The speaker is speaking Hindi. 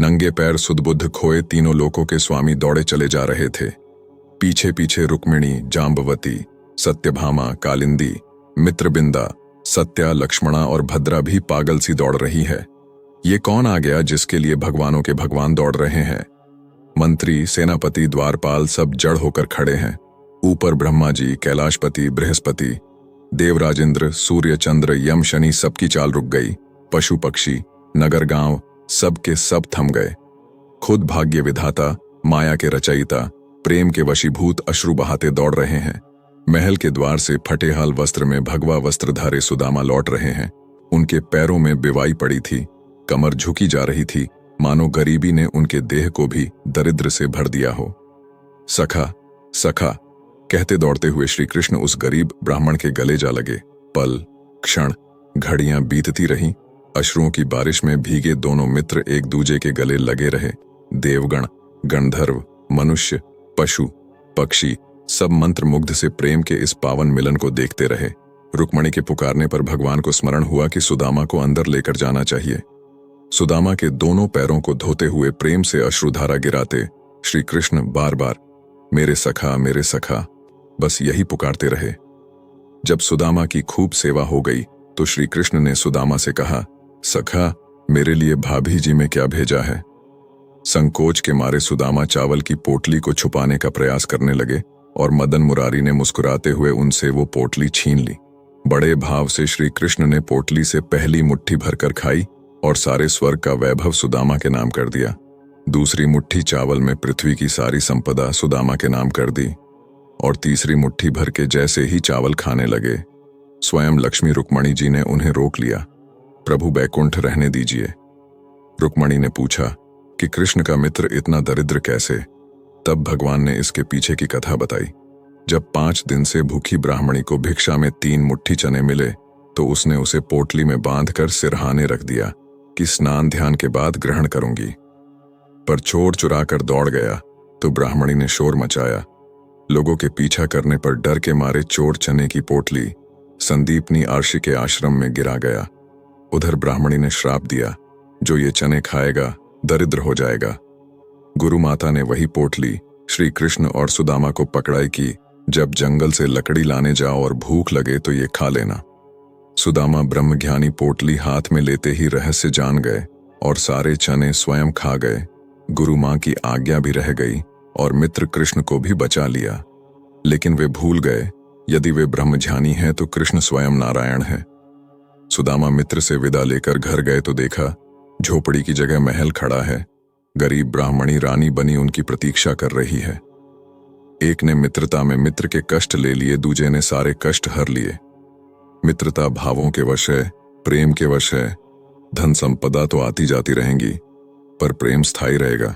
नंगे पैर सुदबुद्ध खोए तीनों लोकों के स्वामी दौड़े चले जा रहे थे। पीछे पीछे रुक्मिणी, जाम्बवती, सत्यभामा, कालिंदी, मित्रबिंदा, सत्या, लक्ष्मणा और भद्रा भी पागल सी दौड़ रही है। ये कौन आ गया जिसके लिए भगवानों के भगवान दौड़ रहे हैं? मंत्री, सेनापति, द्वारपाल सब जड़ होकर खड़े हैं। ऊपर ब्रह्मा जी, कैलाशपति, बृहस्पति, देवराज इंद्र, सूर्य, चंद्र, यम, शनि सबकी चाल रुक गई। पशु पक्षी, नगर गांव सब के सब थम गए। खुद भाग्य विधाता, माया के रचयिता, प्रेम के वशीभूत अश्रु बहाते दौड़ रहे हैं। महल के द्वार से फटेहाल वस्त्र में भगवा वस्त्रधारे सुदामा लौट रहे हैं। उनके पैरों में बिवाई पड़ी थी, कमर झुकी जा रही थी, मानो गरीबी ने उनके देह को भी दरिद्र से भर दिया हो। सखा, सखा कहते दौड़ते हुए श्री कृष्ण उस गरीब ब्राह्मण के गले जा लगे। पल, क्षण, घड़ियां बीतती रहीं। अश्रुओं की बारिश में भीगे दोनों मित्र एक दूजे के गले लगे रहे। देवगण, गंधर्व, मनुष्य, पशु, पक्षी सब मंत्रमुग्ध से प्रेम के इस पावन मिलन को देखते रहे। रुक्मणी के पुकारने पर भगवान को स्मरण हुआ कि सुदामा को अंदर लेकर जाना चाहिए। सुदामा के दोनों पैरों को धोते हुए प्रेम से अश्रुधारा गिराते श्री कृष्ण बार बार मेरे सखा, मेरे सखा बस यही पुकारते रहे। जब सुदामा की खूब सेवा हो गई तो श्री कृष्ण ने सुदामा से कहा, सखा, मेरे लिए भाभी जी में क्या भेजा है? संकोच के मारे सुदामा चावल की पोटली को छुपाने का प्रयास करने लगे और मदन मुरारी ने मुस्कुराते हुए उनसे वो पोटली छीन ली। बड़े भाव से श्री कृष्ण ने पोटली से पहली मुट्ठी भरकर खाई और सारे स्वर्ग का वैभव सुदामा के नाम कर दिया। दूसरी मुट्ठी चावल में पृथ्वी की सारी संपदा सुदामा के नाम कर दी और तीसरी मुट्ठी भर के जैसे ही चावल खाने लगे, स्वयं लक्ष्मी रुक्मणी जी ने उन्हें रोक लिया। प्रभु बैकुंठ रहने दीजिए। रुक्मणी ने पूछा कि कृष्ण का मित्र इतना दरिद्र कैसे? तब भगवान ने इसके पीछे की कथा बताई। जब 5 दिन से भूखी ब्राह्मणी को भिक्षा में 3 मुट्ठी चने मिले तो उसने उसे पोटली में बांधकर सिरहाने रख दिया कि स्नान ध्यान के बाद ग्रहण करूंगी। पर चोर चुरा कर दौड़ गया तो ब्राह्मणी ने शोर मचाया। लोगों के पीछा करने पर डर के मारे चोर चने की पोटली संदीपनी आर्षि के आश्रम में गिरा गया। उधर ब्राह्मणी ने श्राप दिया, जो ये चने खाएगा दरिद्र हो जाएगा। गुरु माता ने वही पोटली श्री कृष्ण और सुदामा को पकड़ाई कि जब जंगल से लकड़ी लाने जाओ और भूख लगे तो ये खा लेना। सुदामा ब्रह्मज्ञानी पोटली हाथ में लेते ही रहस्य जान गए और सारे चने स्वयं खा गए। गुरु मां की आज्ञा भी रह गई और मित्र कृष्ण को भी बचा लिया। लेकिन वे भूल गए, यदि वे ब्रह्मज्ञानी हैं तो कृष्ण स्वयं नारायण है। सुदामा मित्र से विदा लेकर घर गए तो देखा झोपड़ी की जगह महल खड़ा है। गरीब ब्राह्मणी रानी बनी उनकी प्रतीक्षा कर रही है। एक ने मित्रता में मित्र के कष्ट ले लिए, दूजे ने सारे कष्ट हर लिए। मित्रता भावों के वश है, प्रेम के वश है। धन संपदा तो आती जाती रहेंगी पर प्रेम स्थायी रहेगा।